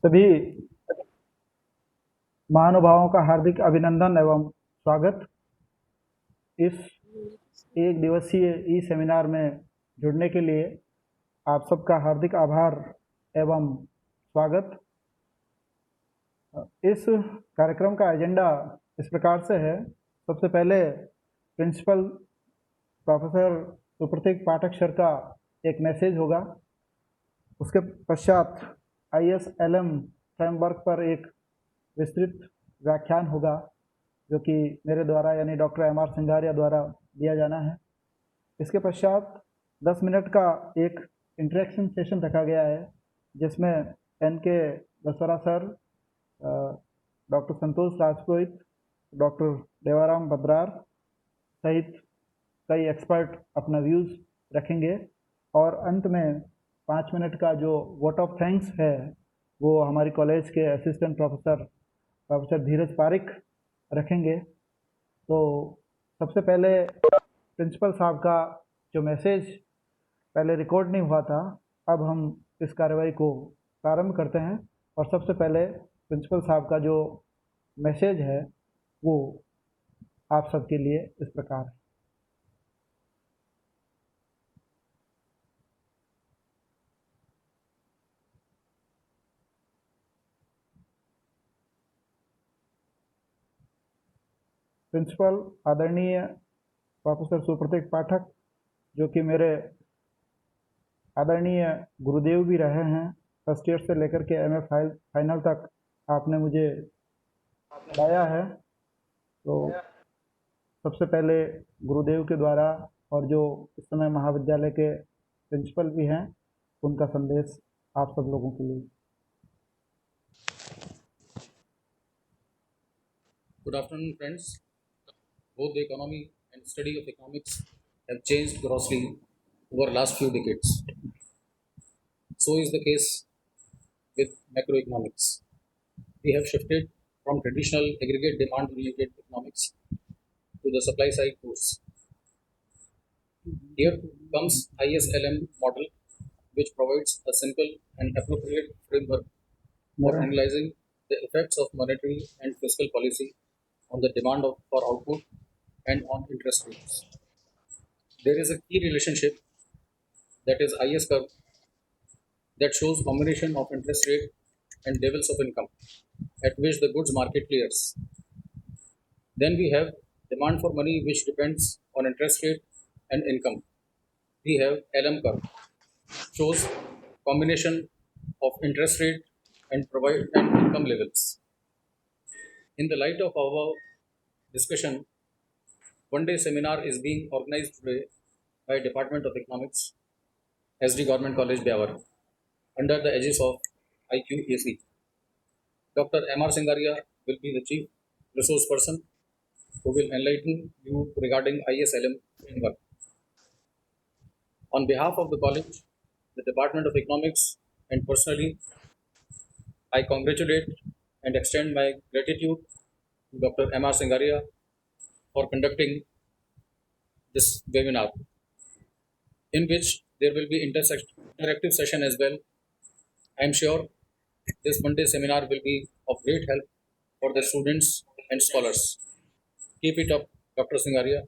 सभी महानुभावों का हार्दिक अभिनंदन एवं स्वागत। इस एक दिवसीय ई सेमिनार में जुड़ने के लिए आप सबका हार्दिक आभार एवं स्वागत। इस कार्यक्रम का एजेंडा इस प्रकार से है। सबसे पहले प्रिंसिपल प्रोफेसर सुप्रतीक पाठक सर का एक मैसेज होगा। उसके पश्चात ISLM फ्रेमवर्क पर एक विस्तृत व्याख्यान होगा जो कि मेरे द्वारा यानी डॉक्टर MR सिंघारिया द्वारा दिया जाना है। इसके पश्चात 10 मिनट का एक इंटरेक्शन सेशन रखा गया है जिसमें NK दसवरा सर, डॉक्टर संतोष राजपुरोहित, डॉक्टर देवाराम बद्रार सहित कई एक्सपर्ट अपना व्यूज़ रखेंगे और अंत में 5 मिनट का जो वोट ऑफ थैंक्स है वो हमारी कॉलेज के असिस्टेंट प्रोफेसर धीरज पारिक रखेंगे। तो सबसे पहले प्रिंसिपल साहब का जो मैसेज पहले रिकॉर्ड नहीं हुआ था, अब हम इस कार्रवाई को प्रारंभ करते हैं और सबसे पहले प्रिंसिपल साहब का जो मैसेज है वो आप सबके लिए इस प्रकार है। प्रिंसिपल आदरणीय प्रोफेसर सुप्रतीक पाठक, जो कि मेरे आदरणीय गुरुदेव भी रहे हैं, फर्स्ट ईयर से लेकर के MA फाइनल तक आपने मुझे पढ़ाया है। तो सबसे पहले गुरुदेव के द्वारा और जो इस समय महाविद्यालय के प्रिंसिपल भी हैं उनका संदेश आप सब लोगों के लिए। Good afternoon, friends. Both the economy and study of economics have changed grossly over last few decades. So is the case with macroeconomics. We have shifted from traditional aggregate demand-oriented economics to the supply-side force. Here comes ISLM model, which provides a simple and appropriate framework for analyzing the effects of monetary and fiscal policy on the demand for output and on interest rates. There is a key relationship, that is IS curve, that shows combination of interest rate and levels of income at which the goods market clears. Then we have demand for money, which depends on interest rate and income. We have LM curve, shows combination of interest rate and provide and income levels. In the light of our discussion, one day seminar is being organized today by Department of Economics, SD Government College, Beawar, under the aegis of IQAC. Dr. MR Singaria will be the chief resource person who will enlighten you regarding ISLM framework. On behalf of the college, the Department of Economics, and personally, I congratulate and extend my gratitude to Dr. MR Singaria for conducting this webinar, in which there will be interactive session as well. I am sure this Monday seminar will be of great help for the students and scholars. Keep it up, Dr. Singaria.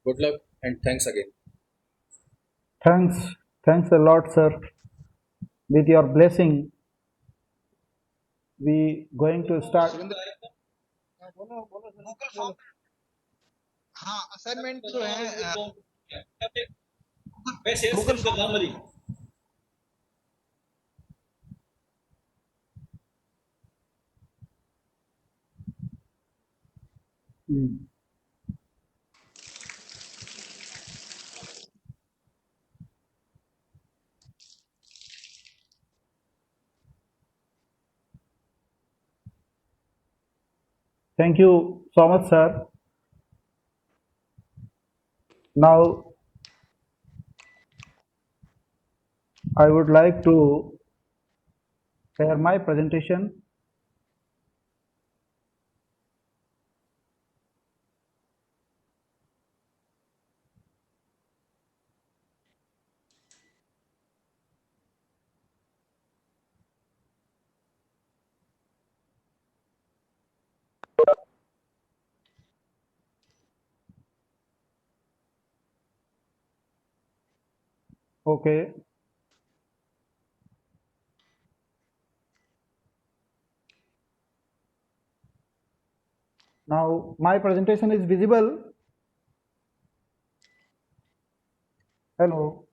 Good luck and thanks again. Thanks a lot, sir. With your blessing, we going to start. हाँ, assignment जो है Thank you so much, sir. Now, I would like to share my presentation. Okay. Now my presentation is visible. Hello.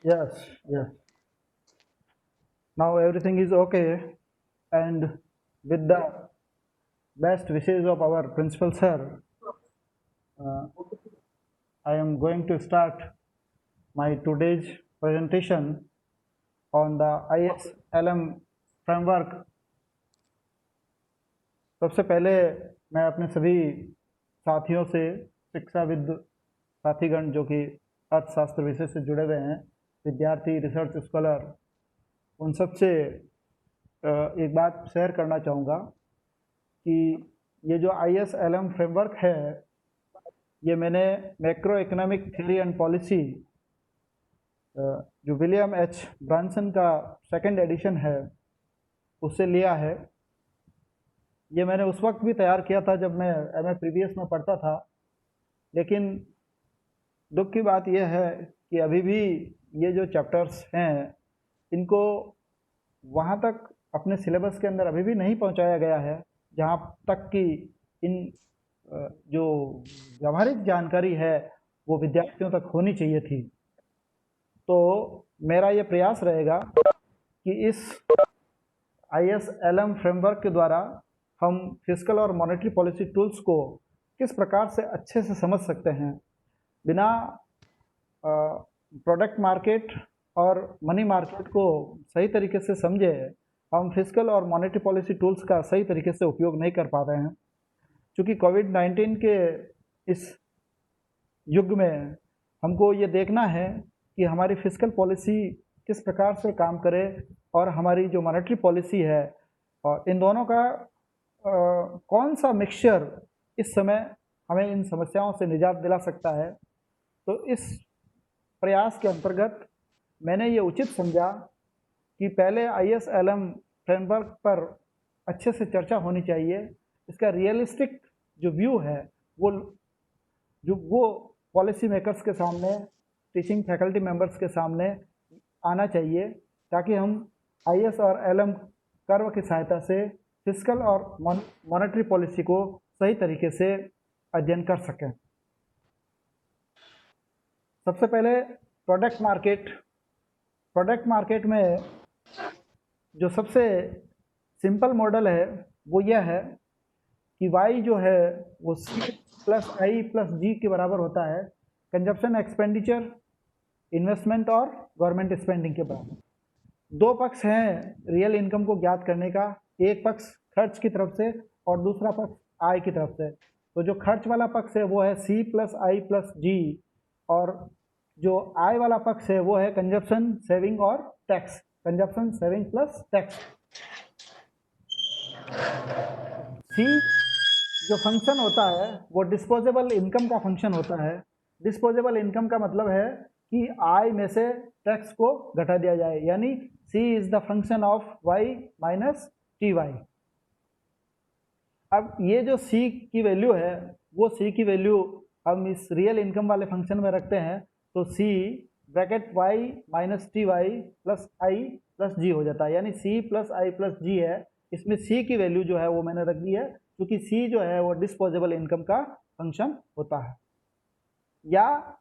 Yes, yes. Now everything is okay, and with the best wishes of our principal sir, uh, I am going to start my today's presentation on the ISLM framework. सबसे पहले मैं अपने सभी साथियों से, शिक्षाविद साथीगण जो कि अर्थशास्त्र विषय से जुड़े हुए हैं, विद्यार्थी, रिसर्च स्कॉलर, उन सब से एक बात शेयर करना चाहूँगा कि ये जो ISLM फ्रेमवर्क है, ये मैंने macro economic theory and policy जो विलियम एच ब्रांसन का सेकंड एडिशन है उससे लिया है। ये मैंने उस वक्त भी तैयार किया था जब मैं MA प्रीवियस में पढ़ता था, लेकिन दुख की बात यह है कि अभी भी ये जो चैप्टर्स हैं इनको वहाँ तक अपने सिलेबस के अंदर अभी भी नहीं पहुँचाया गया है जहाँ तक कि इन जो व्यावहारिक जानकारी है वो विद्यार्थियों तक होनी चाहिए थी। तो मेरा ये प्रयास रहेगा कि इस ISLM फ्रेमवर्क के द्वारा हम फिस्कल और मॉनेटरी पॉलिसी टूल्स को किस प्रकार से अच्छे से समझ सकते हैं, बिना प्रोडक्ट मार्केट और मनी मार्केट को सही तरीके से समझे हम फिस्कल और मॉनेटरी पॉलिसी टूल्स का सही तरीके से उपयोग नहीं कर पा रहे हैं। क्योंकि कोविड-19 के इस युग में हमको ये देखना है कि हमारी फिस्कल पॉलिसी किस प्रकार से काम करे और हमारी जो मॉनेटरी पॉलिसी है और इन दोनों का कौन सा मिक्सचर इस समय हमें इन समस्याओं से निजात दिला सकता है। तो इस प्रयास के अंतर्गत मैंने ये उचित समझा कि पहले ISLM फ्रेमवर्क पर अच्छे से चर्चा होनी चाहिए, इसका रियलिस्टिक जो व्यू है वो पॉलिसी मेकर्स के सामने, टीचिंग फैकल्टी मेंबर्स के सामने आना चाहिए, ताकि हम IS और LM कर्व की सहायता से फिस्कल और मॉनेटरी पॉलिसी को सही तरीके से अध्ययन कर सकें। सबसे पहले प्रोडक्ट मार्केट में जो सबसे सिंपल मॉडल है वो यह है कि Y जो है वो C plus I plus G के बराबर होता है, कंजप्शन एक्सपेंडिचर, इन्वेस्टमेंट और गवर्नमेंट स्पेंडिंग के बराबर। दो पक्ष हैं रियल इनकम को ज्ञात करने का, एक पक्ष खर्च की तरफ से और दूसरा पक्ष आय की तरफ से। तो जो खर्च वाला पक्ष है वो है C plus I plus G, और जो आय वाला पक्ष है वो है कंजप्शन, सेविंग और tax, consumption, saving plus tax. C जो फंक्शन होता है वो डिस्पोजेबल इनकम का फंक्शन होता है। डिस्पोजेबल इनकम का मतलब है कि आय में से टैक्स को घटा दिया जाए, यानी C is the function of Y minus TY। अब ये जो C की वैल्यू है वो C की वैल्यू हम इस रियल इनकम वाले फंक्शन में रखते हैं, तो C bracket Y minus TY plus I plus G हो जाता है, यानी C plus I plus G है। इसमें C की वैल्यू जो है वो मैंने रख दी है, क्योंकि C जो है वो डिस्पोजेबल इनकम का फंक्शन होता है। या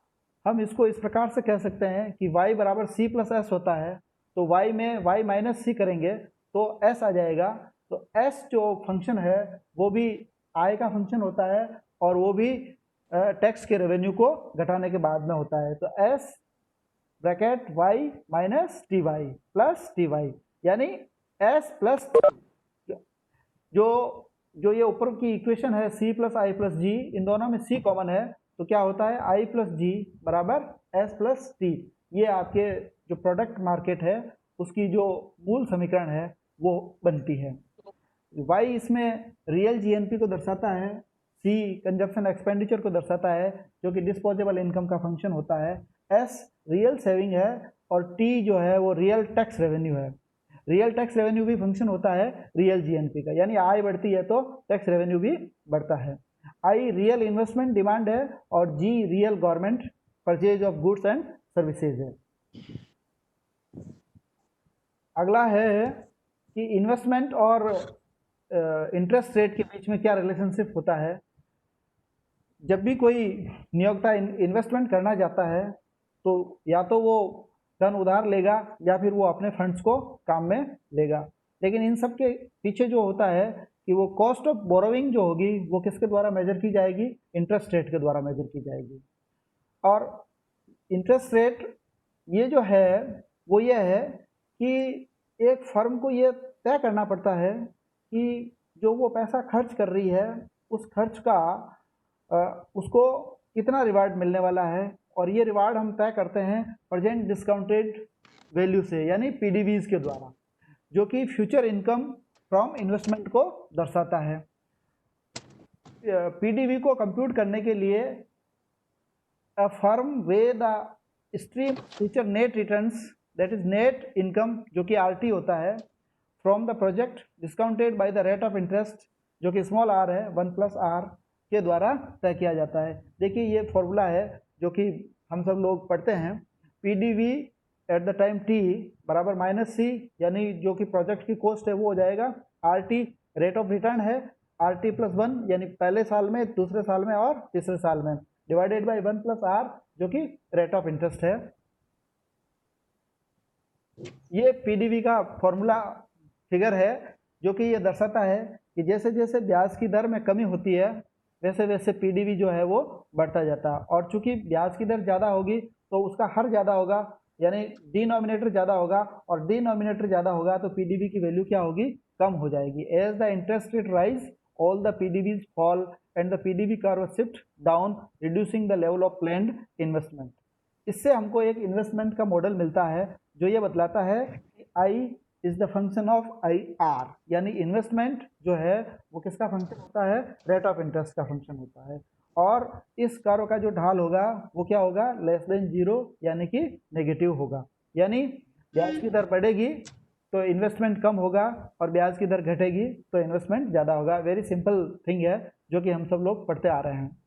हम इसको इस प्रकार से कह सकते हैं कि Y बराबर C प्लस S होता है, तो Y में Y माइनस C करेंगे तो S आ जाएगा। तो S जो फंक्शन है वो भी आय का फंक्शन होता है और वो भी टैक्स के रेवेन्यू को घटाने के बाद में होता है। तो S bracket Y minus TY plus TY, यानी S प्लस जो ये ऊपर की इक्वेशन है C plus I plus G, इन दोनों में C कॉमन है, तो क्या होता है I प्लस G बराबर S प्लस T। ये आपके जो प्रोडक्ट मार्केट है उसकी जो मूल समीकरण है वो बनती है। Y इसमें रियल GNP को दर्शाता है, C कंजप्शन एक्सपेंडिचर को दर्शाता है जो कि डिस्पोजेबल इनकम का फंक्शन होता है, S रियल सेविंग है और T जो है वो रियल टैक्स रेवेन्यू है। रियल टैक्स रेवेन्यू भी फंक्शन होता है रियल GNP का, यानी आय बढ़ती है तो टैक्स रेवेन्यू भी बढ़ता है। आई रियल इन्वेस्टमेंट डिमांड है और G real government purchase of goods and services है। अगला है कि इन्वेस्टमेंट और इंटरेस्ट रेट के बीच में क्या रिलेशनशिप होता है। जब भी कोई नियोक्ता इन्वेस्टमेंट करना चाहता है तो या तो वो धन उधार लेगा या फिर वो अपने फंड्स को काम में लेगा, लेकिन इन सब के पीछे जो होता है कि वो कॉस्ट ऑफ बोरोविंग जो होगी वो किसके द्वारा मेजर की जाएगी, इंटरेस्ट रेट के द्वारा मेजर की जाएगी। और इंटरेस्ट रेट ये जो है वो ये है कि एक फर्म को ये तय करना पड़ता है कि जो वो पैसा खर्च कर रही है उस खर्च का उसको कितना रिवार्ड मिलने वाला है, और ये रिवार्ड हम तय करते हैं प्रेजेंट डिस्काउंटेड वैल्यू से यानी पीडीवीज के द्वारा, जो कि फ्यूचर इनकम फ्रॉम इन्वेस्टमेंट को दर्शाता है। पीडीवी को कंप्यूट करने के लिए a firm way the stream future net returns that is net income जो कि आरटी होता है from the project discounted by the rate of interest जो कि स्मॉल आर है 1+r के द्वारा तय किया जाता है। देखिए ये फॉर्मूला है जो कि हम सब लोग पढ़ते हैं, PDV at the time T बराबर -c यानी जो कि प्रोजेक्ट की कॉस्ट है वो हो जाएगा आरटी रेट ऑफ रिटर्न है RT+1 यानी पहले साल में, दूसरे साल में और तीसरे साल में, डिवाइडेड बाय 1+r जो कि रेट ऑफ इंटरेस्ट है। ये पीडीवी का फॉर्मूला फिगर है जो कि ये दर्शाता है कि जैसे जैसे ब्याज की दर में कमी होती है वैसे वैसे पीडीवी जो है वो बढ़ता जाता है, और चूंकि ब्याज की दर ज़्यादा होगी तो उसका हर ज़्यादा होगा यानी डिनोमिनेटर ज़्यादा होगा, और डिनोमिनेटर ज़्यादा होगा तो पीडीवी की वैल्यू क्या होगी, कम हो जाएगी। As the interest rate rise all the PDVs fall and the PDV curve shift down reducing the level of planned investment। इससे हमको एक इन्वेस्टमेंट का मॉडल मिलता है जो ये बतलाता है कि I is the function of IR यानी इन्वेस्टमेंट जो है वो किसका फंक्शन होता है, रेट ऑफ इंटरेस्ट का फंक्शन होता है, और इस कर्व का जो ढाल होगा वो क्या होगा, <0 यानी कि नेगेटिव होगा, यानी ब्याज की दर बढ़ेगी तो इन्वेस्टमेंट कम होगा और ब्याज की दर घटेगी तो इन्वेस्टमेंट ज़्यादा होगा। वेरी सिंपल थिंग है जो कि हम सब लोग पढ़ते आ रहे हैं।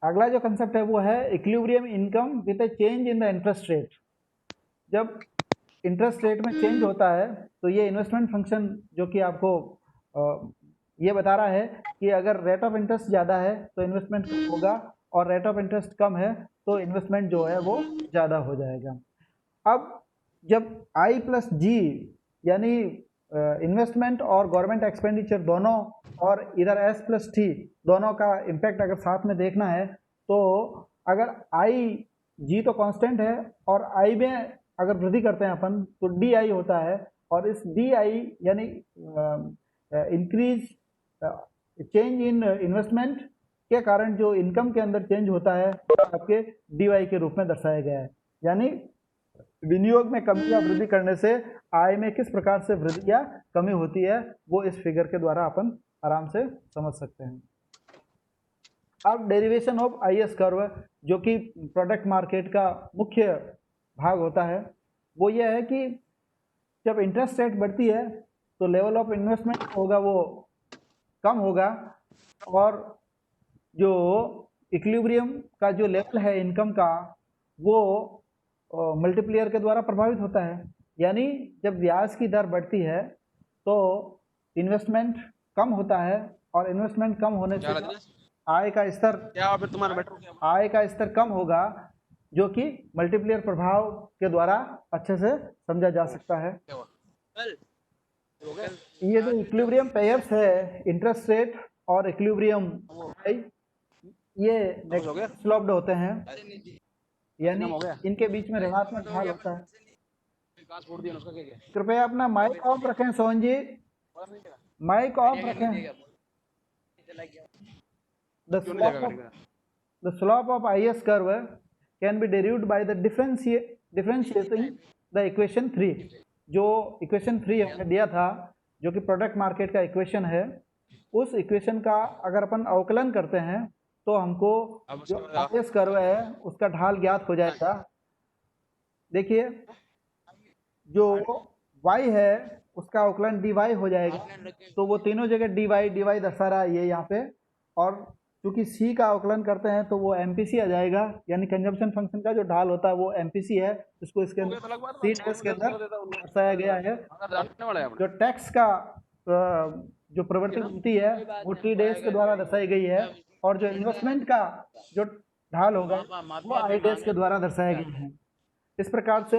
अगला जो कंसेप्ट है वो है equilibrium income with A change in the interest rate. जब इंटरेस्ट रेट में चेंज होता है तो ये इन्वेस्टमेंट फंक्शन जो कि आपको ये बता रहा है कि अगर रेट ऑफ इंटरेस्ट ज़्यादा है तो इन्वेस्टमेंट कम होगा और रेट ऑफ इंटरेस्ट कम है तो इन्वेस्टमेंट जो है वो ज़्यादा हो जाएगा। अब जब I+G यानी इन्वेस्टमेंट और गवर्नमेंट एक्सपेंडिचर दोनों और इधर S+T दोनों का इम्पैक्ट अगर साथ में देखना है तो अगर IG तो कांस्टेंट है और I में अगर वृद्धि करते हैं अपन तो DI होता है, और इस DI यानी इंक्रीज चेंज इन इन्वेस्टमेंट के कारण जो इनकम के अंदर चेंज होता है आपके DY के रूप में दर्शाया गया है। यानी विनियोग में कमी या वृद्धि करने से आय में किस प्रकार से वृद्धि या कमी होती है वो इस फिगर के द्वारा अपन आराम से समझ सकते हैं। अब डेरिवेशन ऑफ IS कर्व जो कि प्रोडक्ट मार्केट का मुख्य भाग होता है वो ये है कि जब इंटरेस्ट रेट बढ़ती है तो लेवल ऑफ इन्वेस्टमेंट होगा वो कम होगा, और जो इक्विलिब्रियम का जो लेवल है इनकम का वो मल्टीप्लियर के द्वारा प्रभावित होता है। यानी जब ब्याज की दर बढ़ती है तो इन्वेस्टमेंट कम होता है, और इन्वेस्टमेंट कम होने से आय का स्तर कम होगा जो कि मल्टीप्लियर प्रभाव के द्वारा अच्छे से समझा जा सकता है। ये जो इक्विलिब्रियम पेयर्स है इंटरेस्ट रेट और इक्विलिब्रियम ये स्लोप्ड होते हैं, यानी इनके बीच में ऋणात्मक ढाल होता है। कृपया अपना माइक ऑफ रखें सोहन जी, माइक ऑफ रखें। The slope of IS curve can be derived by the differentiating the equation 3। जो इक्वेशन 3 हमने दिया था जो कि प्रोडक्ट मार्केट का इक्वेशन है, उस इक्वेशन का अगर अपन अवकलन करते हैं तो हमको जो IS कर्व है उसका ढाल ज्ञात हो जाएगा। देखिए जो y है उसका अवकलन dy हो जाएगा, तो वो तीनों जगह dy दर्शा रहा है ये यहाँ पे। और चूंकि c का अवकलन करते हैं तो वो MPC आ जाएगा, यानी कंजम्पशन फंक्शन का जो ढाल होता है वो MPC है, जिसको इसके अंदर c डैश के अंदर दर्शाया गया है। जो टैक्स का जो प्रवृत्ति होती है वो t डैश के द्वारा दर्शाई गई है, और जो इन्वेस्टमेंट का जो ढाल होगा वो i डैश के द्वारा दर्शाया गया है। इस प्रकार से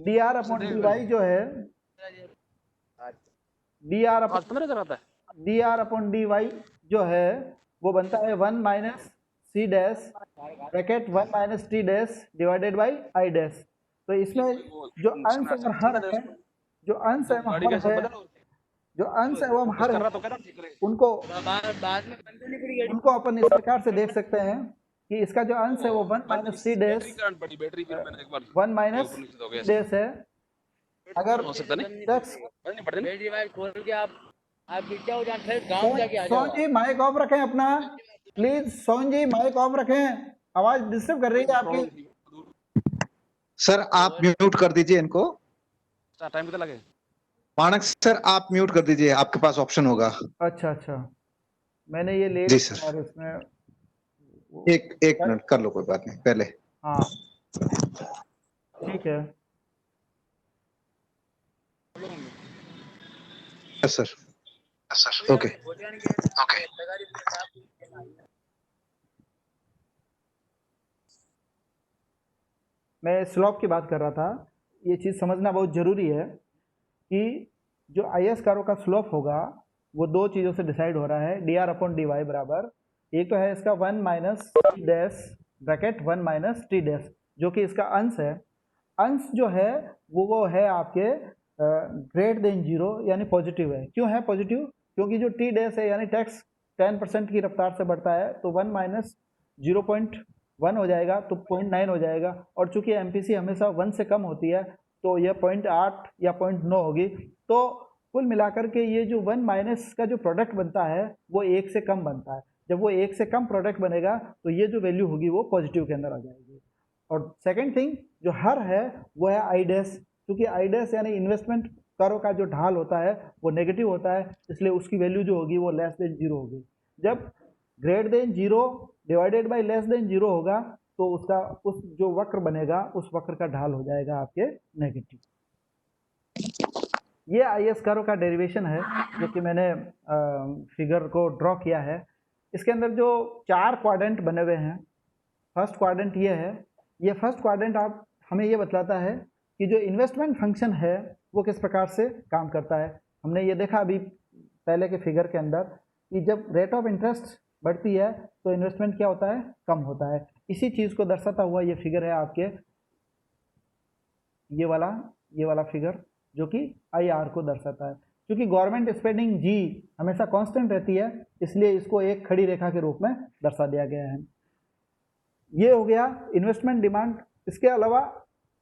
dr अपॉन dy जो है dr अपॉन dy जो है वो बनता है 1 minus c dash bracket 1 minus t dash divided by i dash. तो इसमें जो अंश और हर है, जो अंश एवं हर है, जो अंश एवं हर है उनको अपन इस प्रकार से देख सकते हैं कि इसका जो अंश है वो 1 minus c dash 1 minus dash है। अगर सोन जी माइक ऑफ रखें अपना, please Son ji mic off रखें, आवाज डिस्टर्ब कर रही है आपकी। सर आप म्यूट कर दीजिए इनको। टाइम कितना लगे? मानक सर आप म्यूट कर दीजिए, आपके पास ऑप्शन होगा। अच्छा अच्छा, मैंने ये ले जी सर। और इसमें एक मिनट कर लो, कोई बात नहीं, पहले। हाँ ठीक है। Yes sir, okay okay. मैं स्लॉप की बात कर रहा था। ये चीज़ समझना बहुत ज़रूरी है कि जो IS कारों का स्लोप होगा वो दो चीज़ों से डिसाइड हो रहा है, dr अपॉन dy बराबर, एक तो है इसका 1 minus t dash bracket 1 minus t dash, जो कि इसका अंश है। अंश जो है वो है आपके ग्रेटर देन 0 यानी पॉजिटिव है। क्यों है पॉजिटिव? क्योंकि जो t डैश है यानी टैक्स 10% की रफ्तार से बढ़ता है, तो 1 माइनस 0.1 हो जाएगा तो 0.9 हो जाएगा, और चूंकि MPC हमेशा 1 से कम होती है तो यह 0.8 या 0.9 होगी। तो कुल मिलाकर के ये जो 1 माइनस का जो प्रोडक्ट बनता है वो 1 से कम बनता है। जब वो 1 से कम प्रोडक्ट बनेगा तो ये जो वैल्यू होगी वो पॉजिटिव के अंदर आ जाएगी। और सेकंड थिंग जो हर है वो है आई डैश, क्योंकि आई डैश यानी इन्वेस्टमेंट करों का जो ढाल होता है वो नेगेटिव होता है, इसलिए उसकी वैल्यू जो होगी वो लेस देन 0 होगी। जब greater than 0 divided by less than 0 होगा तो उसका उस जो वक्र बनेगा उस वक्र का ढाल हो जाएगा आपके नेगेटिव। ये IS कर्व का डेरिवेशन है जो कि मैंने फिगर को ड्रॉ किया है। इसके अंदर जो 4 क्वाड्रेंट बने हुए हैं, फर्स्ट क्वाड्रेंट ये है। ये फर्स्ट क्वाड्रेंट आप हमें ये बतलाता है कि जो इन्वेस्टमेंट फंक्शन है वो किस प्रकार से काम करता है। हमने ये देखा अभी पहले के फिगर के अंदर कि जब रेट ऑफ इंटरेस्ट बढ़ती है तो इन्वेस्टमेंट क्या होता है, कम होता है। इसी चीज़ को दर्शाता हुआ ये फिगर है आपके, ये वाला फिगर जो कि IR को दर्शाता है। क्योंकि गवर्नमेंट स्पेंडिंग G हमेशा कांस्टेंट रहती है, इसलिए इसको एक खड़ी रेखा के रूप में दर्शा दिया गया है। ये हो गया इन्वेस्टमेंट डिमांड। इसके अलावा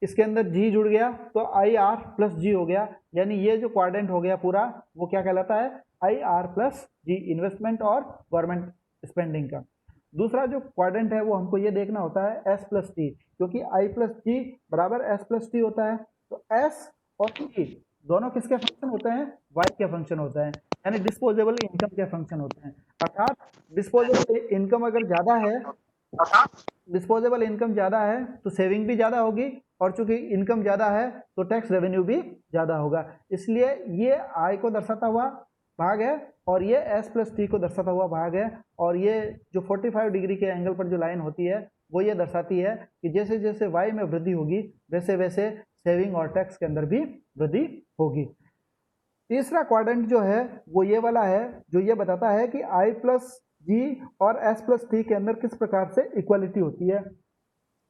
इसके अंदर G जुड़ गया तो IR प्लस G हो गया, यानी ये जो क्वाड्रेंट हो गया पूरा वो क्या कहलाता है, IR प्लस G, इन्वेस्टमेंट और गवर्नमेंट स्पेंडिंग का। दूसरा जो क्वाड्रेंट है वो हमको ये देखना होता है S प्लस T, क्योंकि I प्लस G बराबर S प्लस T होता है। तो S और T दोनों किसके फंक्शन होते हैं, Y के फंक्शन होते हैं, यानी डिस्पोजेबल इनकम के फंक्शन होते हैं। अर्थात डिस्पोजेबल इनकम अगर ज़्यादा है, डिस्पोजेबल इनकम ज़्यादा है तो सेविंग भी ज़्यादा होगी, और चूंकि इनकम ज़्यादा है तो टैक्स रेवेन्यू भी ज़्यादा होगा। इसलिए ये I को दर्शाता हुआ भाग है और ये S प्लस T को दर्शाता हुआ भाग है। और ये जो 45 डिग्री के एंगल पर जो लाइन होती है वो ये दर्शाती है कि जैसे जैसे Y में वृद्धि होगी वैसे वैसे सेविंग और टैक्स के अंदर भी वृद्धि होगी। तीसरा क्वाड्रेंट जो है वो ये वाला है जो ये बताता है कि I प्लस G और S प्लस T के अंदर किस प्रकार से इक्वलिटी होती है।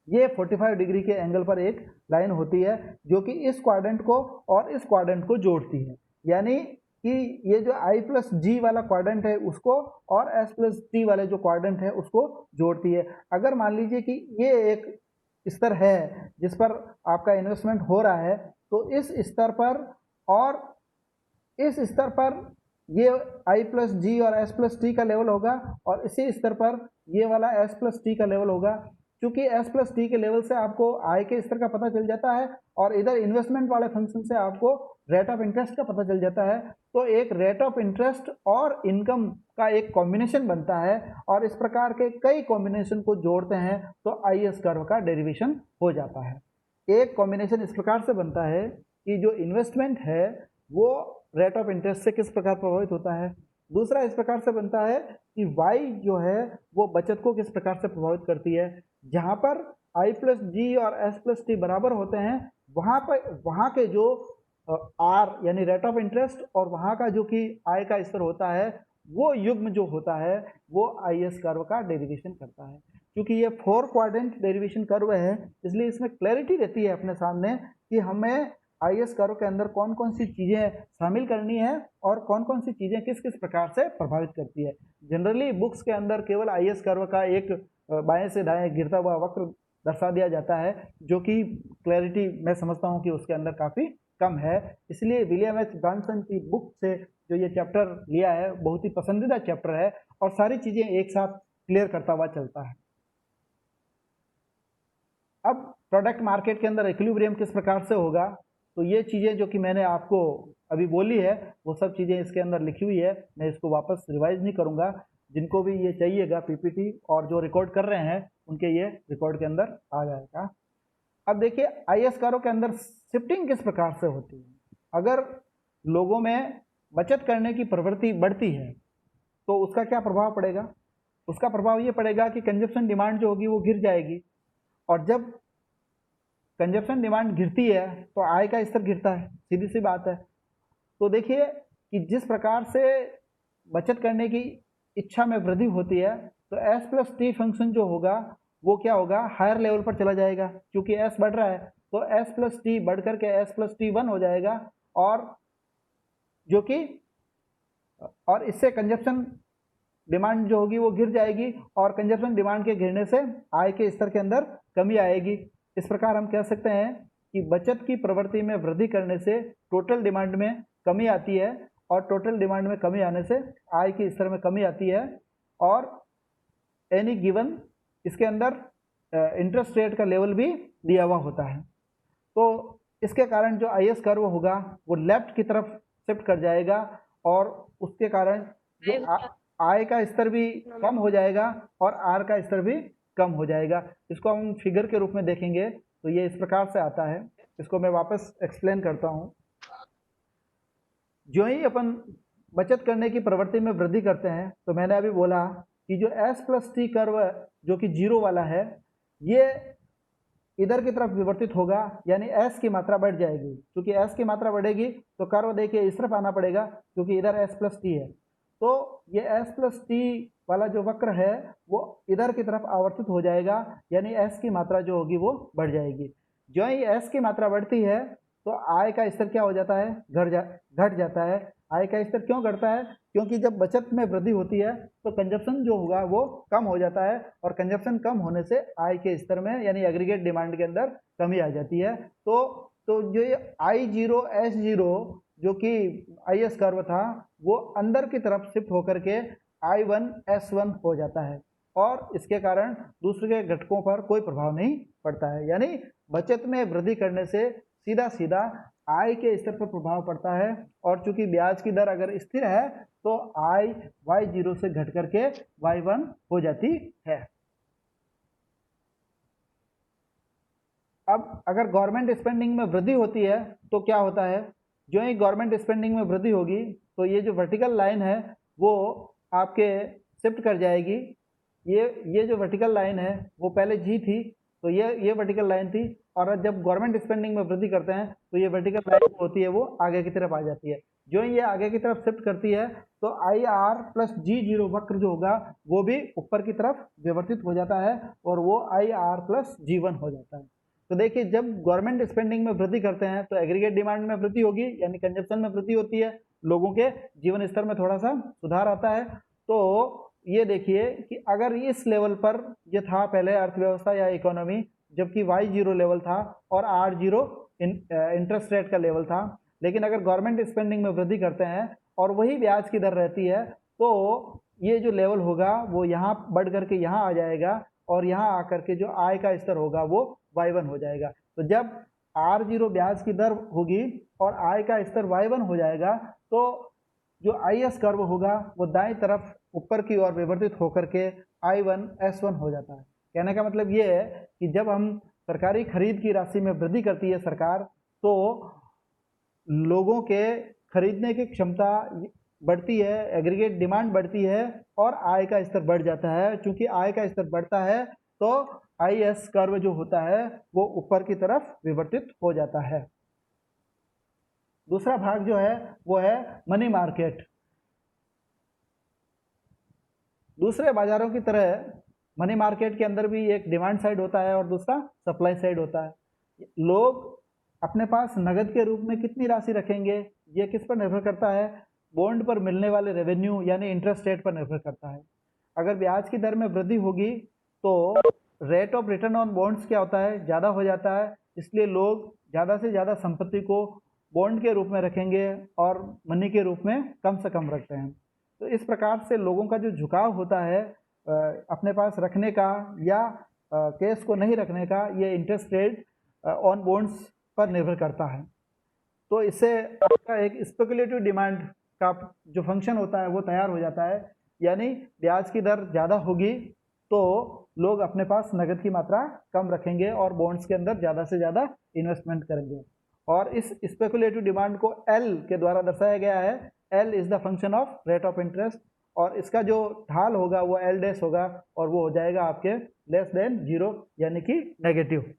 ये 45 डिग्री के एंगल पर एक लाइन होती है जो कि इस क्वाड्रेंट को और इस क्वाड्रेंट को जोड़ती है, यानी कि ये जो I प्लस G वाला क्वाड्रेंट है उसको और S प्लस T वाले जो क्वाड्रेंट है उसको जोड़ती है। अगर मान लीजिए कि ये एक स्तर है जिस पर आपका इन्वेस्टमेंट हो रहा है, तो इस स्तर पर और इस स्तर पर ये I प्लस G और S प्लस T का लेवल होगा, और इसी स्तर पर ये वाला S प्लस T का लेवल होगा। चूंकि एस प्लस टी के लेवल से आपको आय के स्तर का पता चल जाता है और इधर इन्वेस्टमेंट वाले फंक्शन से आपको रेट ऑफ इंटरेस्ट का पता चल जाता है, तो एक रेट ऑफ इंटरेस्ट और इनकम का एक कॉम्बिनेशन बनता है और इस प्रकार के कई कॉम्बिनेशन को जोड़ते हैं तो आई एस कर्व का डेरिवेशन हो जाता है। एक कॉम्बिनेशन इस प्रकार से बनता है कि जो इन्वेस्टमेंट है वो रेट ऑफ इंटरेस्ट से किस प्रकार प्रभावित होता है, दूसरा इस प्रकार से बनता है कि y जो है वो बचत को किस प्रकार से प्रभावित करती है। जहाँ पर i प्लस जी और s प्लस टी बराबर होते हैं वहाँ के जो r यानी रेट ऑफ इंटरेस्ट और वहाँ का जो कि आय का स्तर होता है वो युग्म जो होता है वो आई एस कर्व का डेरिवेशन करता है। क्योंकि ये 4 क्वाड्रेंट डेरिवेशन कर्व है इसलिए इसमें क्लैरिटी रहती है अपने सामने कि हमें आई एस कर्व के अंदर कौन कौन सी चीज़ें शामिल करनी है और कौन कौन सी चीज़ें किस किस प्रकार से प्रभावित करती है। जनरली बुक्स के अंदर केवल आई एस कर्व का एक बाएं से दाएं गिरता हुआ वक्र दर्शा दिया जाता है जो कि क्लैरिटी मैं समझता हूँ कि उसके अंदर काफ़ी कम है। इसलिए विलियम एच ब्रांसन की बुक से जो ये चैप्टर लिया है बहुत ही पसंदीदा चैप्टर है और सारी चीज़ें एक साथ क्लियर करता हुआ चलता है। अब प्रोडक्ट मार्केट के अंदर इक्विलिब्रियम किस प्रकार से होगा, तो ये चीज़ें जो कि मैंने आपको अभी बोली है वो सब चीज़ें इसके अंदर लिखी हुई है, मैं इसको वापस रिवाइज नहीं करूँगा। जिनको भी ये चाहिएगा पीपीटी और जो रिकॉर्ड कर रहे हैं उनके ये रिकॉर्ड के अंदर आ जाएगा। अब देखिए आई एस कर्व के अंदर शिफ्टिंग किस प्रकार से होती है। अगर लोगों में बचत करने की प्रवृत्ति बढ़ती है तो उसका क्या प्रभाव पड़ेगा, उसका प्रभाव ये पड़ेगा कि कंजप्शन डिमांड जो होगी वो गिर जाएगी और जब कंजप्शन डिमांड गिरती है तो आय का स्तर गिरता है, सीधी सी बात है। तो देखिए कि जिस प्रकार से बचत करने की इच्छा में वृद्धि होती है तो एस प्लस टी फंक्शन जो होगा वो क्या होगा, हायर लेवल पर चला जाएगा। क्योंकि एस बढ़ रहा है तो एस प्लस टी बढ़ करके एस प्लस टी 1 हो जाएगा और जो कि और इससे कंजप्शन डिमांड जो होगी वो गिर जाएगी और कंजप्शन डिमांड के गिरने से आय के स्तर के अंदर कमी आएगी। इस प्रकार हम कह सकते हैं कि बचत की प्रवृत्ति में वृद्धि करने से टोटल डिमांड में कमी आती है और टोटल डिमांड में कमी आने से आय के स्तर में कमी आती है और एनी गिवन इसके अंदर इंटरेस्ट रेट का लेवल भी दिया हुआ होता है। तो इसके कारण जो आई एस कर्व होगा वो लेफ्ट की तरफ शिफ्ट कर जाएगा और उसके कारण जो आय का स्तर भी कम हो जाएगा और आर का स्तर भी कम हो जाएगा। इसको हम फिगर के रूप में देखेंगे तो ये इस प्रकार से आता है। इसको मैं वापस एक्सप्लेन करता हूँ। जो ही अपन बचत करने की प्रवृत्ति में वृद्धि करते हैं तो मैंने अभी बोला कि जो एस प्लस टी कर्व जो कि 0 वाला है ये इधर की तरफ विवर्तित होगा यानी एस की मात्रा बढ़ जाएगी। क्योंकि एस की मात्रा बढ़ेगी तो कर्व देखिए इस तरफ आना पड़ेगा क्योंकि इधर एस प्लस टी है। तो ये एस प्लस टी वाला जो वक्र है वो इधर की तरफ आवर्तित हो जाएगा यानी एस की मात्रा जो होगी वो बढ़ जाएगी। जो ही एस की मात्रा बढ़ती है तो आय का स्तर क्या हो जाता है, घट जाता है। आय का स्तर क्यों घटता है, क्योंकि जब बचत में वृद्धि होती है तो कंजप्शन जो होगा वो कम हो जाता है और कंजप्शन कम होने से आय के स्तर में यानी एग्रीगेट डिमांड के अंदर कमी आ जाती है। तो जो ये I0 S0 जो कि आई एस कर्व था वो अंदर की तरफ शिफ्ट होकर के I1 S1 हो जाता है और इसके कारण दूसरे के घटकों पर कोई प्रभाव नहीं पड़ता है। यानी बचत में वृद्धि करने से सीधा सीधा आय के स्तर पर प्रभाव पड़ता है और चूंकि ब्याज की दर अगर स्थिर है तो आय Y0 से घट करके Y1 हो जाती है। अब अगर गवर्नमेंट स्पेंडिंग में वृद्धि होती है तो क्या होता है, जो ही गवर्नमेंट स्पेंडिंग में वृद्धि होगी तो ये जो वर्टिकल लाइन है वो आपके शिफ्ट कर जाएगी। ये जो वर्टिकल लाइन है वो पहले जी थी तो ये वर्टिकल लाइन थी और जब गवर्नमेंट स्पेंडिंग में वृद्धि करते हैं तो ये वर्टिकल लाइन होती है वो आगे की तरफ आ जाती है। जो ये आगे की तरफ शिफ्ट करती है तो IR प्लस G0 वक्र जो होगा वो भी ऊपर की तरफ विवर्तित हो जाता है और वो IR प्लस G1 हो जाता है। तो देखिए जब गवर्नमेंट स्पेंडिंग में वृद्धि करते हैं तो एग्रीगेट डिमांड में वृद्धि होगी यानी कंजप्शन में वृद्धि होती है, लोगों के जीवन स्तर में थोड़ा सा सुधार आता है। तो ये देखिए कि अगर इस लेवल पर ये था पहले अर्थव्यवस्था या इकोनॉमी जबकि Y0 लेवल था और R0 इंटरेस्ट रेट का लेवल था, लेकिन अगर गवर्नमेंट स्पेंडिंग में वृद्धि करते हैं और वही ब्याज की दर रहती है तो ये जो लेवल होगा वो यहाँ बढ़ करके यहाँ आ जाएगा और यहाँ आकर के जो आय का स्तर होगा वो y1 हो जाएगा। तो जब R0 ब्याज की दर होगी और आय का स्तर y1 हो जाएगा तो जो IS कर्व होगा वो दाएं तरफ ऊपर की ओर विवर्तित होकर के I1 S1 हो जाता है। कहने का मतलब ये है कि जब हम सरकारी खरीद की राशि में वृद्धि करती है सरकार, तो लोगों के खरीदने की क्षमता बढ़ती है, एग्रीगेट डिमांड बढ़ती है और आय का स्तर बढ़ जाता है। चूंकि आय का स्तर बढ़ता है तो IS कर्व जो होता है वो ऊपर की तरफ विवर्तित हो जाता है। दूसरा भाग जो है वो है मनी मार्केट। दूसरे बाजारों की तरह मनी मार्केट के अंदर भी एक डिमांड साइड होता है और दूसरा सप्लाई साइड होता है। लोग अपने पास नगद के रूप में कितनी राशि रखेंगे ये किस पर निर्भर करता है? बॉन्ड पर मिलने वाले रेवेन्यू यानी इंटरेस्ट रेट पर निर्भर करता है। अगर ब्याज की दर में वृद्धि होगी तो rate of return on bonds क्या होता है? ज़्यादा हो जाता है, इसलिए लोग ज़्यादा से ज़्यादा संपत्ति को बॉन्ड के रूप में रखेंगे और मनी के रूप में कम से कम रखते हैं। तो इस प्रकार से लोगों का जो झुकाव होता है अपने पास रखने का या कैश को नहीं रखने का, ये इंटरेस्ट रेट ऑन बॉन्ड्स पर निर्भर करता है। तो इससे आपका एक स्पेकुलेटिव डिमांड का जो फंक्शन होता है वो तैयार हो जाता है, यानी ब्याज की दर ज़्यादा होगी तो लोग अपने पास नगद की मात्रा कम रखेंगे और बॉन्ड्स के अंदर ज़्यादा से ज़्यादा इन्वेस्टमेंट करेंगे। और इस स्पेकुलेटिव डिमांड को L के द्वारा दर्शाया गया है। L is the function of rate of interest और इसका जो ढाल होगा वो L डैश होगा और वो हो जाएगा आपके लेस देन 0 यानी कि नेगेटिव।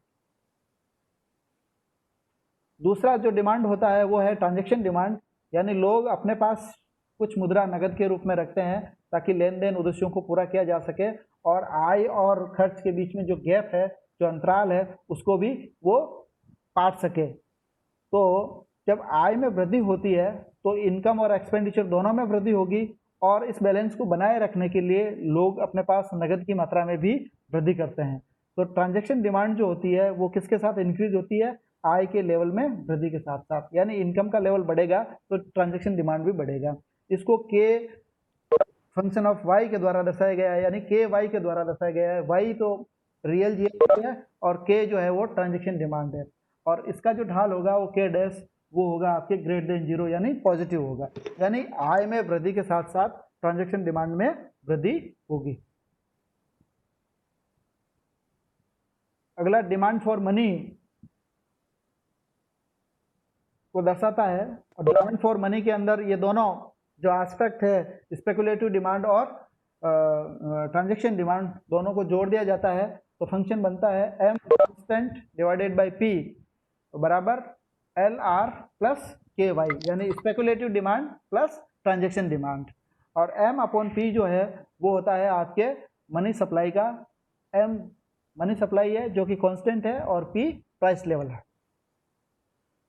दूसरा जो डिमांड होता है वो है ट्रांजैक्शन डिमांड, यानी लोग अपने पास कुछ मुद्रा नगद के रूप में रखते हैं ताकि लेन देन उद्देश्यों को पूरा किया जा सके और आय और खर्च के बीच में जो गैप है, जो अंतराल है, उसको भी वो पाट सके। तो जब आय में वृद्धि होती है तो इनकम और एक्सपेंडिचर दोनों में वृद्धि होगी और इस बैलेंस को बनाए रखने के लिए लोग अपने पास नगद की मात्रा में भी वृद्धि करते हैं। तो ट्रांजैक्शन डिमांड जो होती है वो किसके साथ इंक्रीज होती है? आय के लेवल में वृद्धि के साथ साथ, यानी इनकम का लेवल बढ़ेगा तो ट्रांजैक्शन डिमांड भी बढ़ेगा। इसको के फंक्शन ऑफ वाई के द्वारा दर्शाया गया है, यानी के वाई के द्वारा दर्शाया गया है। वाई तो रियल जीएसटी है और के जो है वो ट्रांजैक्शन डिमांड है और इसका जो ढाल होगा वो के डैश वो होगा आपके ग्रेटर देन 0 यानी पॉजिटिव होगा, यानी आय में वृद्धि के साथ साथ ट्रांजैक्शन डिमांड में वृद्धि होगी। अगला डिमांड फॉर मनी को दर्शाता है और डिमांड फॉर मनी के अंदर ये दोनों जो एस्पेक्ट है स्पेकुलेटिव डिमांड और ट्रांजैक्शन डिमांड दोनों को जोड़ दिया जाता है तो फंक्शन बनता है M constant divided by P बराबर L R plus K Y, यानी speculative demand plus transaction demand. और एम अपॉन पी जो है वो होता है आपके मनी सप्लाई का। एम मनी सप्लाई है जो कि कांस्टेंट है और पी प्राइस लेवल है।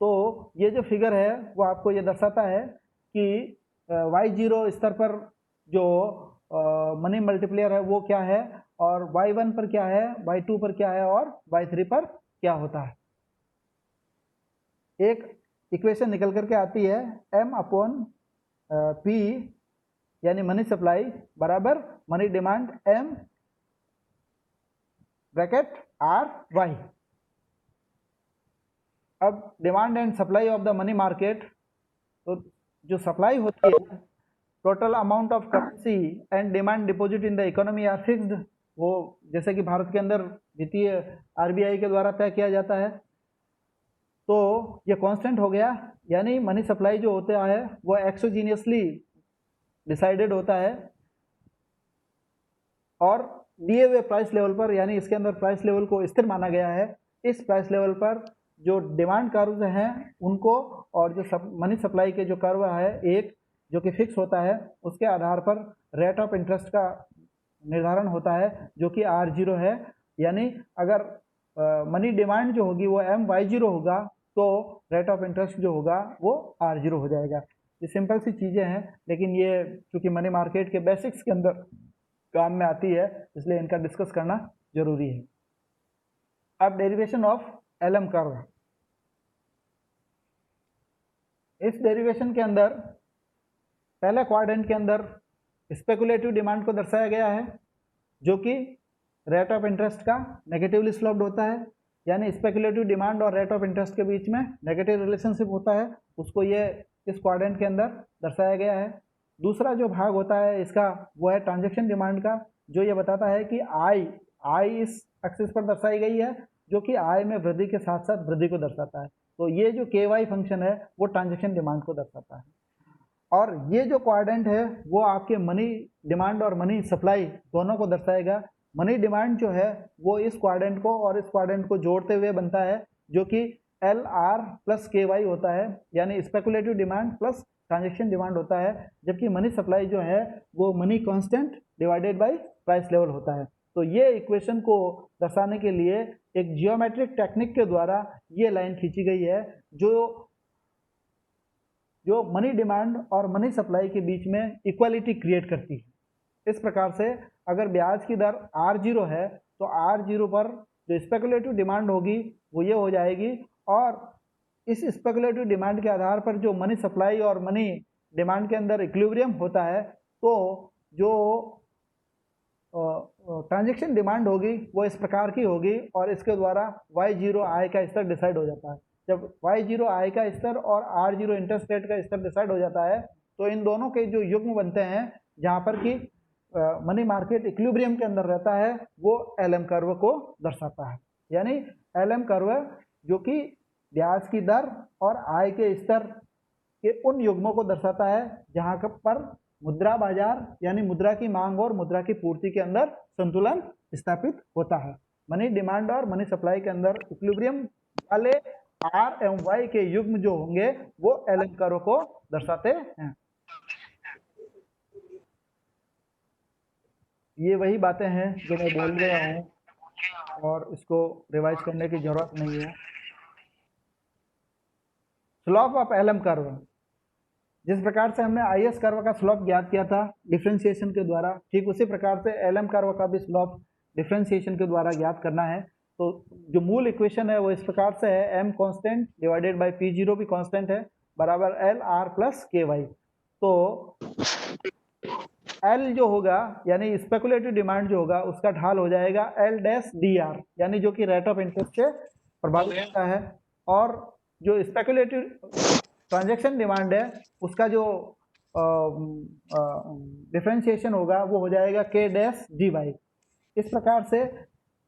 तो ये जो फिगर है वो आपको ये दर्शाता है कि y0 स्तर पर जो मनी मल्टीप्लेयर है वो क्या है और y1 पर क्या है, y2 पर क्या है और y3 पर क्या होता है। एक इक्वेशन निकल करके आती है m अपॉन p यानी मनी सप्लाई बराबर money demand m bracket r y। अब demand and supply of the money market, तो जो सप्लाई होती है total amount of currency and demand deposit in the economy are fixed, वो जैसे कि भारत के अंदर वित्तीय आरबीआई के द्वारा तय किया जाता है तो ये कांस्टेंट हो गया, यानी मनी सप्लाई जो होता है वो एक्सोजीनियसली डिसाइडेड होता है और दिए हुए प्राइस लेवल पर, यानी इसके अंदर प्राइस लेवल को स्थिर माना गया है। इस प्राइस लेवल पर जो डिमांड कर्व हैं उनको और जो मनी सप्लाई के जो कर्व है एक जो कि फिक्स होता है उसके आधार पर रेट ऑफ इंटरेस्ट का निर्धारण होता है जो कि R0 है, यानी अगर मनी डिमांड जो होगी वो MY0 होगा तो रेट ऑफ इंटरेस्ट जो होगा वो R0 हो जाएगा। ये सिंपल सी चीज़ें हैं लेकिन ये चूँकि मनी मार्केट के बेसिक्स के अंदर काम में आती है इसलिए इनका डिस्कस करना जरूरी है। अब डेरिवेशन ऑफ LM कर्व, इस डेरिवेशन के अंदर पहले क्वाड्रेंट के अंदर स्पेकुलेटिव डिमांड को दर्शाया गया है जो कि रेट ऑफ इंटरेस्ट का नेगेटिवली स्लोप्ड होता है, यानी स्पेकुलेटिव डिमांड और रेट ऑफ इंटरेस्ट के बीच में नेगेटिव रिलेशनशिप होता है, उसको ये इस क्वाड्रेंट के अंदर दर्शाया गया है। दूसरा जो भाग होता है इसका वो है ट्रांजैक्शन डिमांड का, जो ये बताता है कि आई इस एक्सिस पर दर्शाई गई है, जो कि आय में वृद्धि के साथ साथ वृद्धि को दर्शाता है। तो ये जो KY फंक्शन है वो ट्रांजैक्शन डिमांड को दर्शाता है। और ये जो क्वाड्रेंट है वो आपके मनी डिमांड और मनी सप्लाई दोनों को दर्शाएगा। मनी डिमांड जो है वो इस क्वाड्रेंट को और इस क्वाड्रेंट को जोड़ते हुए बनता है, जो कि LR प्लस KY होता है, यानी speculative demand plus transaction demand होता है, जबकि मनी सप्लाई जो है वो money constant divided bye price level होता है। तो ये इक्वेशन को दर्शाने के लिए एक जियोमेट्रिक टेक्निक के द्वारा ये लाइन खींची गई है, जो मनी डिमांड और मनी सप्लाई के बीच में इक्वालिटी क्रिएट करती है। इस प्रकार से अगर ब्याज की दर R0 है तो R0 पर जो स्पेकुलेटिव डिमांड होगी वो ये हो जाएगी, और इस स्पेकुलेटिव डिमांड के आधार पर जो मनी सप्लाई और मनी डिमांड के अंदर इक्विलिब्रियम होता है, तो जो ट्रांजैक्शन डिमांड होगी वो इस प्रकार की होगी, और इसके द्वारा Y0 आय का स्तर डिसाइड हो जाता है। जब Y0 आय का स्तर और R0 इंटरेस्ट रेट का स्तर डिसाइड हो जाता है तो इन दोनों के जो युग्म बनते हैं, जहाँ पर कि मनी मार्केट इक्विलिब्रियम के अंदर रहता है, वो LM कर्व को दर्शाता है। यानी LM कर्व जो कि ब्याज की दर और आय के स्तर के उन युग्मों को दर्शाता है जहाँ पर मुद्रा बाजार यानी मुद्रा की मांग और मुद्रा की पूर्ति के अंदर संतुलन स्थापित होता है। मनी डिमांड और मनी सप्लाई के अंदर इक्विलिब्रियम वाले R एवं Y के युग्म जो होंगे वो LM कर्व को दर्शाते हैं। ये वही बातें हैं जो मैं बोल गया हूँ और इसको रिवाइज करने की जरूरत नहीं है। स्लोप ऑफ LM कर्व, जिस प्रकार से हमने IS कर्व का स्लोप ज्ञात किया था डिफरेंशिएशन के द्वारा, ठीक उसी प्रकार से LM कर्व का भी स्लोप डिफरेंशिएशन के द्वारा ज्ञात करना है। तो जो मूल इक्वेशन है वो इस प्रकार से है, m constant divided bye P0 भी कांस्टेंट है, बराबर LR प्लस KY। तो L जो होगा यानी स्पेकुलेटिव डिमांड जो होगा उसका ढाल हो जाएगा L डैश DR, यानी जो कि रेट ऑफ इंटरेस्ट से प्रभावित होता है, और जो स्पेकुलेटिव ट्रांजैक्शन डिमांड है उसका जो डिफरेंशिएशन होगा वो हो जाएगा K डैश DY। इस प्रकार से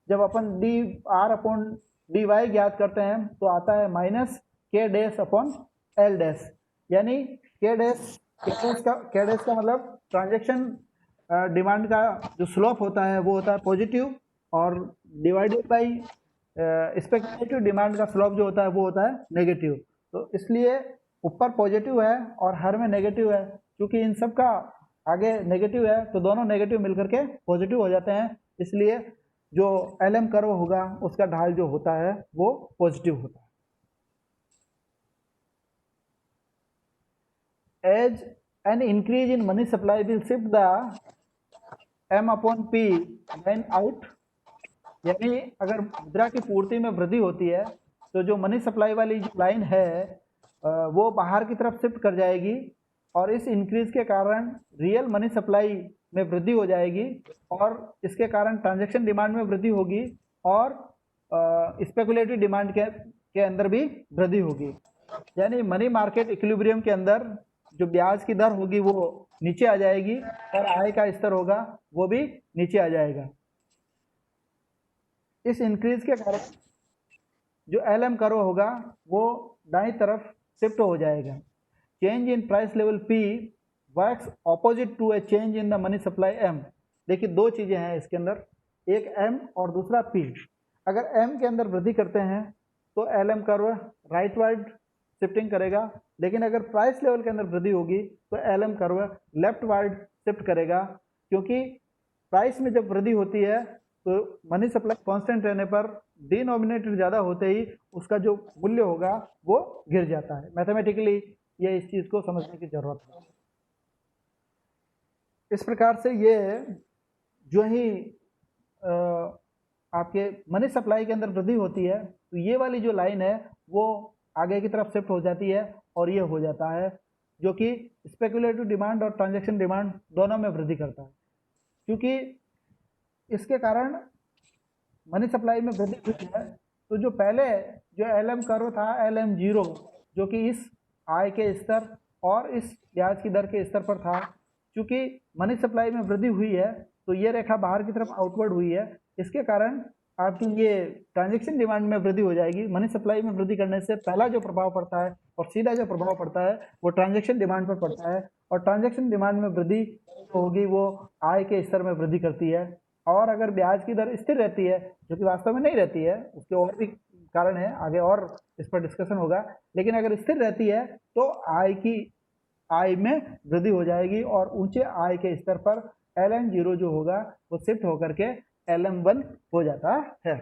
जब अपन DR अपॉन DY ज्ञात करते हैं तो आता है minus K dash upon L dash, यानी K डैश का मतलब ट्रांजैक्शन डिमांड का जो स्लोप होता है वो होता है पॉजिटिव, और डिवाइडेड बाई स्पेकुलेटिव डिमांड का स्लोप जो होता है वो होता है नेगेटिव। तो इसलिए ऊपर पॉजिटिव है और हर में नेगेटिव है, क्योंकि इन सब का आगे नेगेटिव है तो दोनों नेगेटिव मिलकर के पॉजिटिव हो जाते हैं, इसलिए जो LM कर्व होगा उसका ढाल जो होता है वो पॉजिटिव होता है। As an increase in money supply will shift the M upon P line out, यानी अगर मुद्रा की पूर्ति में वृद्धि होती है तो जो मनी सप्लाई वाली जो लाइन है वो बाहर की तरफ शिफ्ट कर जाएगी, और इस इंक्रीज के कारण रियल मनी सप्लाई में वृद्धि हो जाएगी, और इसके कारण ट्रांजैक्शन डिमांड में वृद्धि होगी, और स्पेकुलेटिव डिमांड के अंदर भी वृद्धि होगी। यानी मनी मार्केट इक्विलिब्रियम के अंदर जो ब्याज की दर होगी वो नीचे आ जाएगी और आय का स्तर होगा वो भी नीचे आ जाएगा। इस इंक्रीज के कारण जो LM कर्व होगा वो दाईं तरफ शिफ्ट हो जाएगा। Change in price level P works opposite to a change in the money supply M। देखिए दो चीज़ें हैं इसके अंदर, एक M और दूसरा P। अगर M के अंदर वृद्धि करते हैं तो LM कर्व राइटवर्ड शिफ्टिंग करेगा, लेकिन अगर प्राइस लेवल के अंदर वृद्धि होगी तो LM कर्व लेफ्टवर्ड शिफ्ट करेगा, क्योंकि प्राइस में जब वृद्धि होती है तो मनी सप्लाई कांस्टेंट रहने पर डिनोमिनेटर ज़्यादा होते ही उसका जो मूल्य होगा वो गिर जाता है। मैथमेटिकली ये इस चीज़ को समझने की ज़रूरत है। इस प्रकार से ये जो ही आपके मनी सप्लाई के अंदर वृद्धि होती है तो ये वाली जो लाइन है वो आगे की तरफ शिफ्ट हो जाती है, और ये हो जाता है जो कि स्पेकुलेटिव डिमांड और ट्रांजैक्शन डिमांड दोनों में वृद्धि करता है, क्योंकि इसके कारण मनी सप्लाई में वृद्धि हुई है, तो जो पहले जो LM कर्व था LM0 जो कि इस आय के स्तर और इस ब्याज की दर के स्तर पर था, क्योंकि मनी सप्लाई में वृद्धि हुई है तो ये रेखा बाहर की तरफ आउटवर्ड हुई है, इसके कारण आपकी ये ट्रांजैक्शन डिमांड में वृद्धि हो जाएगी। मनी सप्लाई में वृद्धि करने से पहला जो प्रभाव पड़ता है और सीधा जो प्रभाव पड़ता है वो ट्रांजैक्शन डिमांड पर पड़ता है, और ट्रांजैक्शन डिमांड में वृद्धि होगी वो आय के स्तर में वृद्धि करती है। और अगर ब्याज की दर स्थिर रहती है, जो कि वास्तव में नहीं रहती है, उसके और भी कारण है, आगे और इस पर डिस्कशन होगा, लेकिन अगर स्थिर रहती है तो आय में वृद्धि हो जाएगी और ऊंचे आय के स्तर पर LM0 जो होगा वो शिफ्ट होकर के LM1 हो जाता है।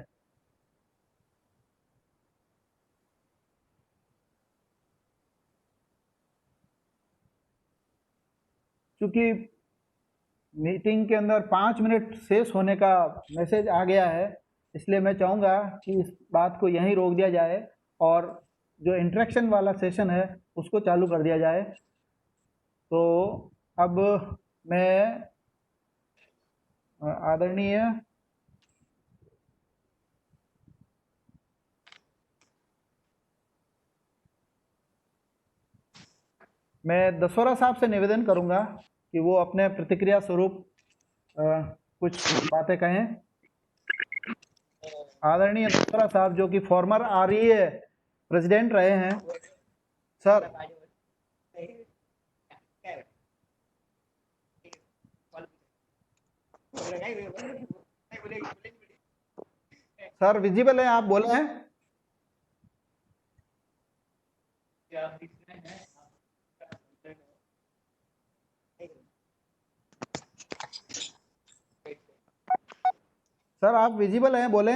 क्योंकि मीटिंग के अंदर 5 मिनट शेष होने का मैसेज आ गया है, इसलिए मैं चाहूँगा कि इस बात को यहीं रोक दिया जाए और जो इंटरेक्शन वाला सेशन है उसको चालू कर दिया जाए। तो अब मैं आदरणीय मैं दसोरा साहब से निवेदन करूंगा कि वो अपने प्रतिक्रिया स्वरूप कुछ बातें कहें। आदरणीय दसोरा साहब जो कि फॉर्मर REA प्रेसिडेंट रहे हैं। सर सर विजिबल है, आप बोले हैं? सर आप विजिबल हैं, बोले?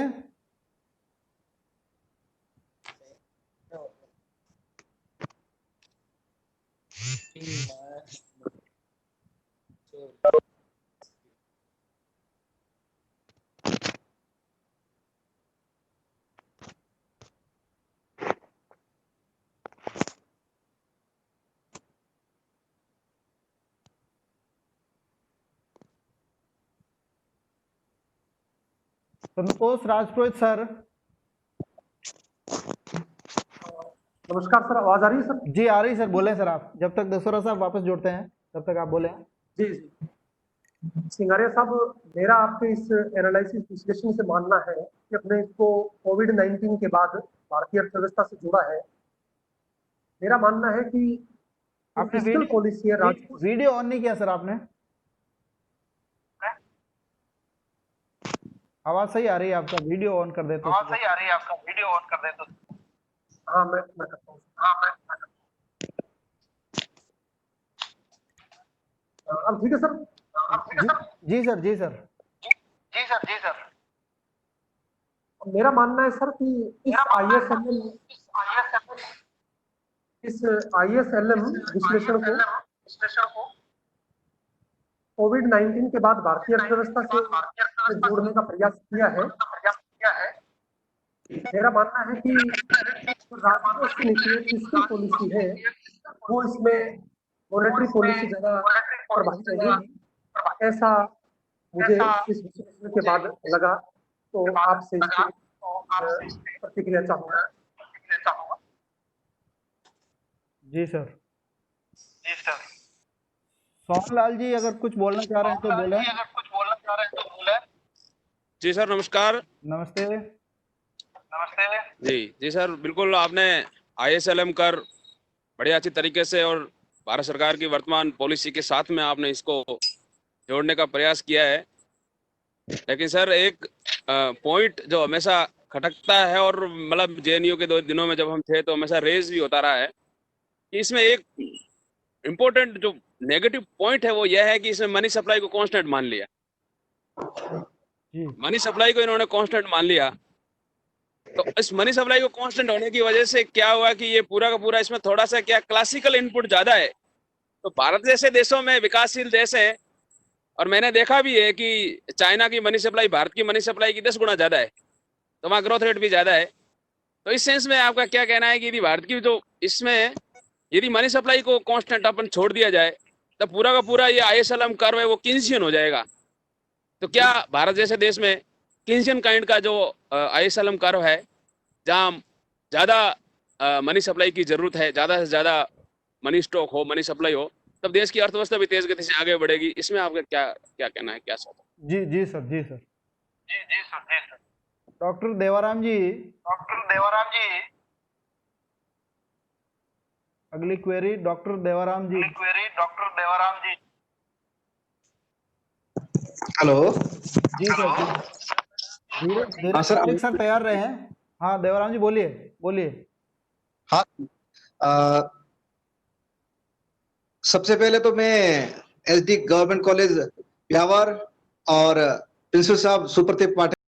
संतोष राजपुरोहित सर। नमस्कार सर, आवाज आ रही है सर? जी आ रही सर, बोले सर आप। जब तक दसोरा साहब वापस जोड़ते हैं तब तक आप बोले। जी जी सिंगारिया साहब, मेरा आपके इस एनालिसिस विश्लेषण से मानना है कि अपने इसको कोविड-19 के बाद भारतीय अर्थव्यवस्था से जुड़ा है। मेरा मानना है कि आपने फिस्कल पॉलिसी है वीडियो ऑन नहीं किया सर आपने? आवाज सही आ रही है आपका, वीडियो ऑन कर दे तो। आवाज सही आ रही है आपका, वीडियो ऑन कर दे तो। हाँ मैं करता हूँ। अब ठीक है सर? जी सर, जी सर। मेरा मानना है सर कि इस ISLM विश्लेषण को कोविड-19 के बाद भारतीय अर्थव्यवस्था से जोड़ने का प्रयास किया है। मेरा मानना है कि राष्ट्रीय से निकली फिस्कल पॉलिसी है वो इसमें मॉनेटरी पॉलिसी ज्यादा प्रभावित रहेगी, ऐसा मुझे इस विश्लेषण के बाद लगा। तो आपसे इसकी प्रतिक्रिया चाहूंगा। जी सर। सोहनलाल जी अगर कुछ बोलना चाह रहे हैं तो बोले। जी सर, नमस्कार। नमस्ते। जी सर, बिल्कुल आपने ISLM कर बड़े अच्छी तरीके से और भारत सरकार की वर्तमान पॉलिसी के साथ में आपने इसको जोड़ने का प्रयास किया है। लेकिन सर एक पॉइंट जो हमेशा खटकता है और मतलब JNU के 2 दिनों में जब हम थे तो हमेशा रेज भी होता रहा है कि इसमें एक इम्पोर्टेंट जो नेगेटिव पॉइंट है वो यह है कि इसमें मनी सप्लाई को कांस्टेंट मान लिया। मनी सप्लाई को इन्होंने कांस्टेंट मान लिया, तो इस मनी सप्लाई को कांस्टेंट होने की वजह से क्या हुआ कि ये पूरा का पूरा इसमें थोड़ा सा क्या क्लासिकल इनपुट ज्यादा है। तो भारत जैसे देशों में विकासशील देश है और मैंने देखा भी है कि चाइना की मनी सप्लाई भारत की मनी सप्लाई की 10 गुना ज्यादा है, तो वहाँ ग्रोथ रेट भी ज्यादा है। तो इस सेंस में आपका क्या कहना है कि यदि भारत की जो इसमें यदि मनी सप्लाई को कांस्टेंट अपन छोड़ दिया जाए तो पूरा का पूरा ये ISLM कर्व है वो किंसियन हो जाएगा। तो क्या भारत जैसे देश में कीन्सियन काइंड का जो ISLM कर्व है, जहां ज्यादा मनी सप्लाई की जरूरत है, ज्यादा से ज्यादा मनी स्टॉक हो, मनी सप्लाई हो, तब देश की अर्थव्यवस्था भी तेज गति से आगे बढ़ेगी। इसमें आपका क्या क्या कहना है, क्या सोच है? जी जी सर, जी सर, जी सर। डॉक्टर देवाराम जी, अगली क्वेरी डॉक्टर देवाराम जी। हेलो। जी सर, जी धीरे धीरे हाँ सर, मालिक सर तैयार रहे हैं। हाँ देवाराम जी बोलिए बोलिए। हाँ। अ, सबसे पहले तो मैं SD गवर्नमेंट कॉलेज ब्यावर और प्रिंसिपल साहब सुप्रतीक पाठक